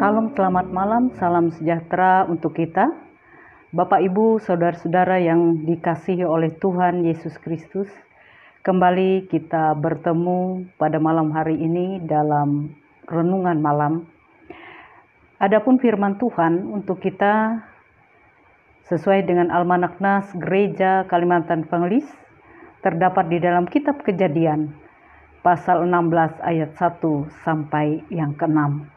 Salam selamat malam, salam sejahtera untuk kita. Bapak Ibu, saudara-saudara yang dikasihi oleh Tuhan Yesus Kristus. Kembali kita bertemu pada malam hari ini dalam renungan malam. Adapun firman Tuhan untuk kita sesuai dengan Almanak Nas Gereja Kalimantan Pengelis terdapat di dalam kitab Kejadian pasal 16 ayat 1 sampai yang ke-6.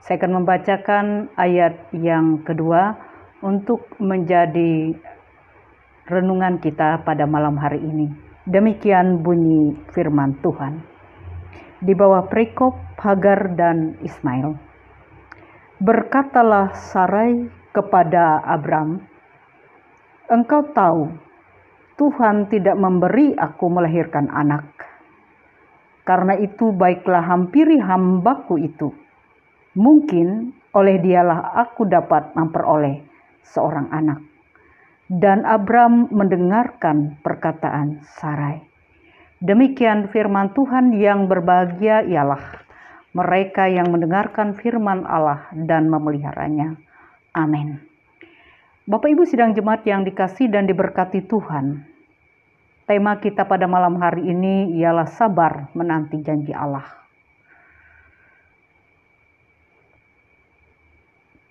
Saya akan membacakan ayat yang kedua untuk menjadi renungan kita pada malam hari ini. Demikian bunyi firman Tuhan. Di bawah perikop Hagar dan Ismail. Berkatalah Sarai kepada Abram, "Engkau tahu, Tuhan tidak memberi aku melahirkan anak. Karena itu baiklah hampiri hambaku itu. Mungkin oleh dialah aku dapat memperoleh seorang anak." Dan Abram mendengarkan perkataan Sarai. Demikian firman Tuhan. Yang berbahagia ialah mereka yang mendengarkan firman Allah dan memeliharanya. Amin. Bapak Ibu sidang jemaat yang dikasihi dan diberkati Tuhan. Tema kita pada malam hari ini ialah sabar menanti janji Allah.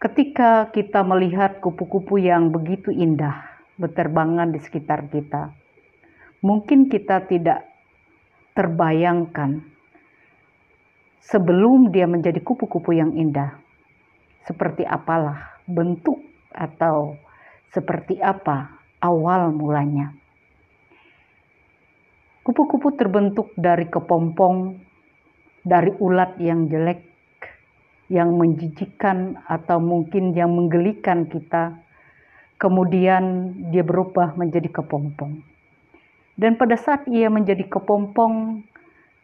Ketika kita melihat kupu-kupu yang begitu indah berterbangan di sekitar kita, mungkin kita tidak terbayangkan sebelum dia menjadi kupu-kupu yang indah, seperti apalah bentuk atau seperti apa awal mulanya. Kupu-kupu terbentuk dari kepompong, dari ulat yang jelek, yang menjijikkan atau mungkin yang menggelikan kita. Kemudian dia berubah menjadi kepompong. Dan pada saat ia menjadi kepompong,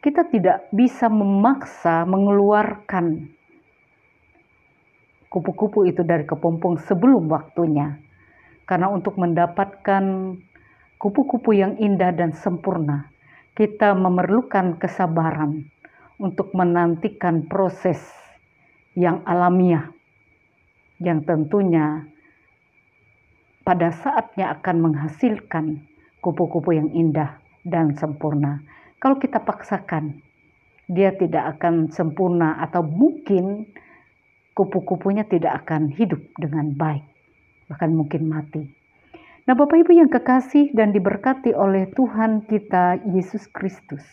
kita tidak bisa memaksa mengeluarkan kupu-kupu itu dari kepompong sebelum waktunya. Karena untuk mendapatkan kupu-kupu yang indah dan sempurna, kita memerlukan kesabaran untuk menantikan proses yang alamiah, yang tentunya pada saatnya akan menghasilkan kupu-kupu yang indah dan sempurna. Kalau kita paksakan, dia tidak akan sempurna atau mungkin kupu-kupunya tidak akan hidup dengan baik, bahkan mungkin mati. Nah, Bapak Ibu yang kekasih dan diberkati oleh Tuhan kita Yesus Kristus.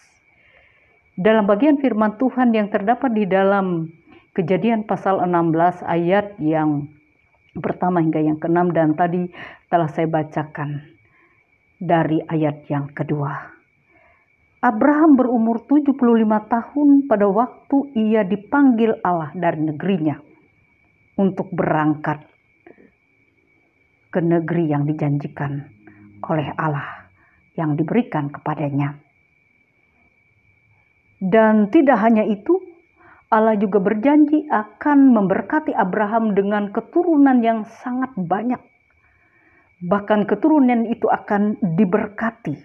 Dalam bagian firman Tuhan yang terdapat di dalam Kejadian pasal 16 ayat yang pertama hingga yang ke-6 dan tadi telah saya bacakan dari ayat yang kedua. Abraham berumur 75 tahun pada waktu ia dipanggil Allah dari negerinya untuk berangkat ke negeri yang dijanjikan oleh Allah yang diberikan kepadanya. Dan tidak hanya itu, Allah juga berjanji akan memberkati Abraham dengan keturunan yang sangat banyak. Bahkan keturunan itu akan diberkati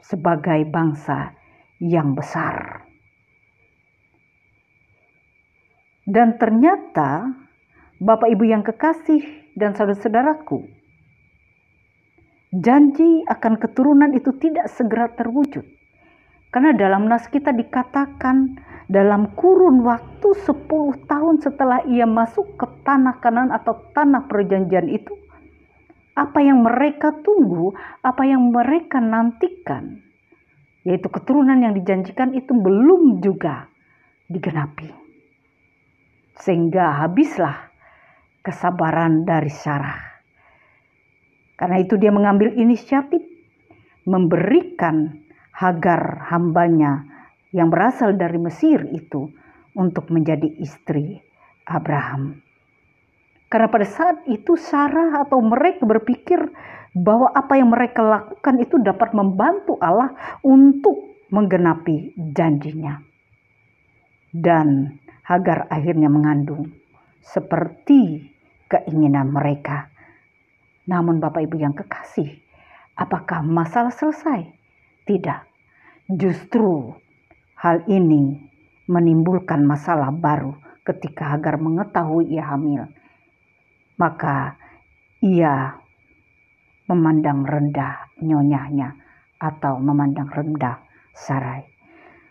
sebagai bangsa yang besar. Dan ternyata Bapak Ibu yang kekasih dan saudara-saudaraku, janji akan keturunan itu tidak segera terwujud. Karena dalam nas kita dikatakan dalam kurun waktu 10 tahun setelah ia masuk ke tanah Kanaan atau tanah perjanjian itu, apa yang mereka tunggu, apa yang mereka nantikan, yaitu keturunan yang dijanjikan itu belum juga digenapi. Sehingga habislah kesabaran dari Sarah. Karena itu dia mengambil inisiatif memberikan Hagar hambanya yang berasal dari Mesir itu untuk menjadi istri Abraham. Karena pada saat itu Sarah atau mereka berpikir bahwa apa yang mereka lakukan itu dapat membantu Allah untuk menggenapi janjinya. Dan Hagar akhirnya mengandung seperti keinginan mereka. Namun Bapak Ibu yang kekasih, apakah masalah selesai? Tidak. Justru hal ini menimbulkan masalah baru ketika Hagar mengetahui ia hamil, maka ia memandang rendah nyonyahnya atau memandang rendah Sarai.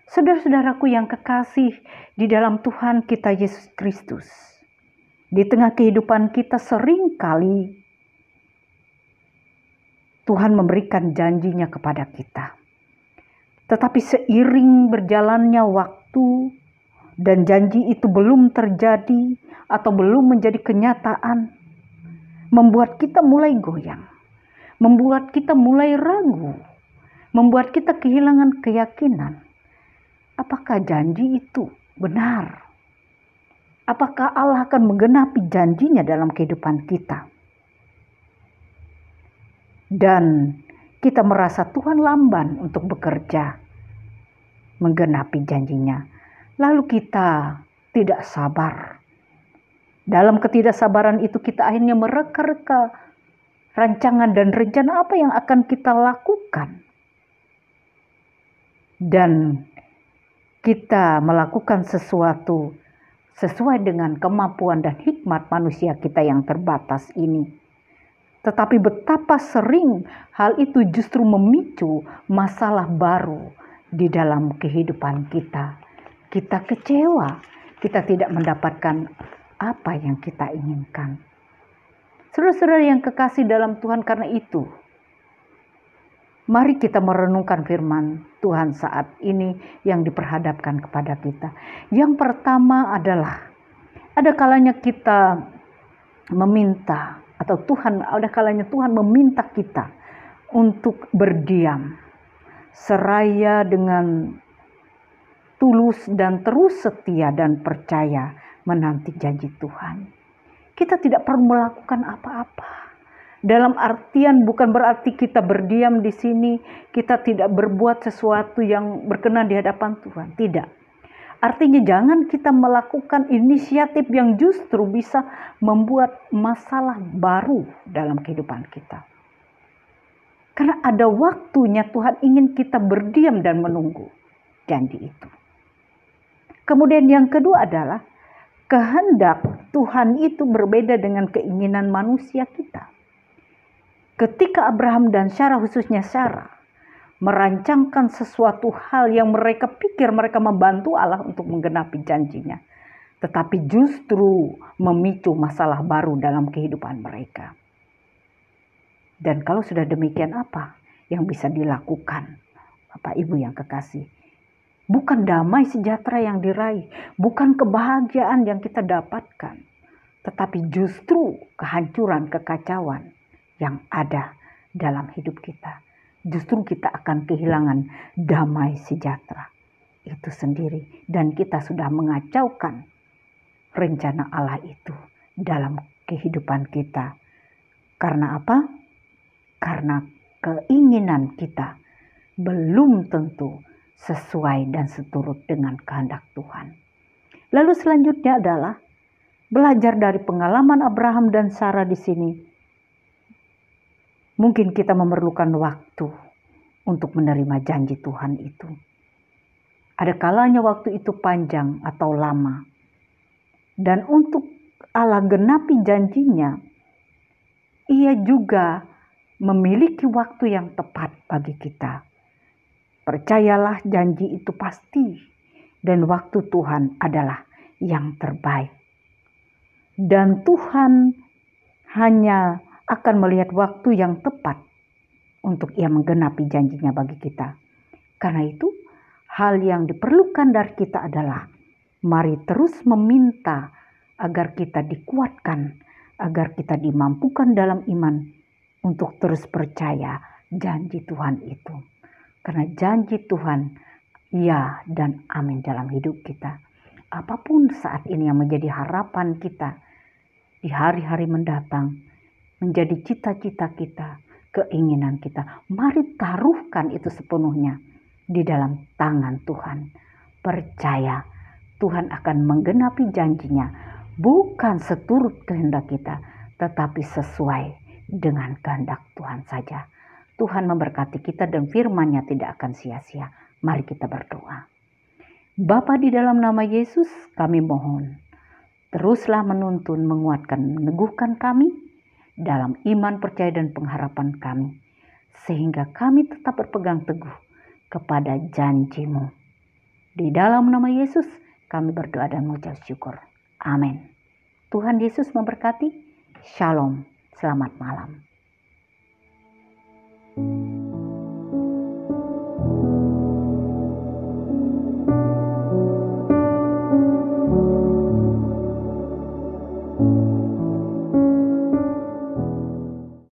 Saudara-saudaraku yang kekasih di dalam Tuhan kita Yesus Kristus, di tengah kehidupan kita sering kali Tuhan memberikan janjinya kepada kita. Tetapi seiring berjalannya waktu dan janji itu belum terjadi atau belum menjadi kenyataan, membuat kita mulai goyang, membuat kita mulai ragu, membuat kita kehilangan keyakinan. Apakah janji itu benar? Apakah Allah akan menggenapi janjinya dalam kehidupan kita? Dan kita merasa Tuhan lamban untuk bekerja, menggenapi janjinya. Lalu kita tidak sabar. Dalam ketidaksabaran itu kita akhirnya mereka-reka rancangan dan rencana apa yang akan kita lakukan. Dan kita melakukan sesuatu sesuai dengan kemampuan dan hikmat manusia kita yang terbatas ini. Tetapi betapa sering hal itu justru memicu masalah baru di dalam kehidupan kita. Kita kecewa, kita tidak mendapatkan apa yang kita inginkan. Saudara-saudara yang kekasih dalam Tuhan, karena itu, mari kita merenungkan firman Tuhan saat ini yang diperhadapkan kepada kita. Yang pertama adalah, ada kalanya kita meminta, atau ada kalanya Tuhan meminta kita untuk berdiam, seraya dengan tulus dan terus setia dan percaya menanti janji Tuhan. Kita tidak perlu melakukan apa-apa. Dalam artian bukan berarti kita berdiam di sini, kita tidak berbuat sesuatu yang berkenan di hadapan Tuhan. Tidak. Artinya jangan kita melakukan inisiatif yang justru bisa membuat masalah baru dalam kehidupan kita. Karena ada waktunya Tuhan ingin kita berdiam dan menunggu janji itu. Kemudian yang kedua adalah kehendak Tuhan itu berbeda dengan keinginan manusia kita. Ketika Abraham dan Sarah, khususnya Sarah, merancangkan sesuatu hal yang mereka pikir mereka membantu Allah untuk menggenapi janjinya, tetapi justru memicu masalah baru dalam kehidupan mereka. Dan kalau sudah demikian, apa yang bisa dilakukan, Bapak Ibu yang kekasih? Bukan damai sejahtera yang diraih, bukan kebahagiaan yang kita dapatkan, tetapi justru kehancuran, kekacauan yang ada dalam hidup kita. Justru kita akan kehilangan damai sejahtera itu sendiri. Dan kita sudah mengacaukan rencana Allah itu dalam kehidupan kita. Karena apa? Karena keinginan kita belum tentu sesuai dan seturut dengan kehendak Tuhan. Lalu selanjutnya adalah belajar dari pengalaman Abraham dan Sarah di sini. Mungkin kita memerlukan waktu untuk menerima janji Tuhan itu. Ada kalanya waktu itu panjang atau lama. Dan untuk Allah genapi janjinya, ia juga memiliki waktu yang tepat bagi kita. Percayalah, janji itu pasti. Dan waktu Tuhan adalah yang terbaik. Dan Tuhan hanya akan melihat waktu yang tepat untuk ia menggenapi janjinya bagi kita. Karena itu, hal yang diperlukan dari kita adalah mari terus meminta agar kita dikuatkan, agar kita dimampukan dalam iman untuk terus percaya janji Tuhan itu. Karena janji Tuhan ya dan amin dalam hidup kita. Apapun saat ini yang menjadi harapan kita di hari-hari mendatang, menjadi cita-cita kita, keinginan kita, mari taruhkan itu sepenuhnya di dalam tangan Tuhan. Percaya Tuhan akan menggenapi janjinya, bukan seturut kehendak kita, tetapi sesuai dengan kehendak Tuhan saja. Tuhan memberkati kita dan firman-Nya tidak akan sia-sia. Mari kita berdoa. Bapa, di dalam nama Yesus kami mohon, Teruslah menuntun, menguatkan, meneguhkan kami dalam iman, percaya, dan pengharapan kami, sehingga kami tetap berpegang teguh kepada janji-Mu. Di dalam nama Yesus kami berdoa dan mengucap syukur. Amin. Tuhan Yesus memberkati. Shalom. Selamat malam.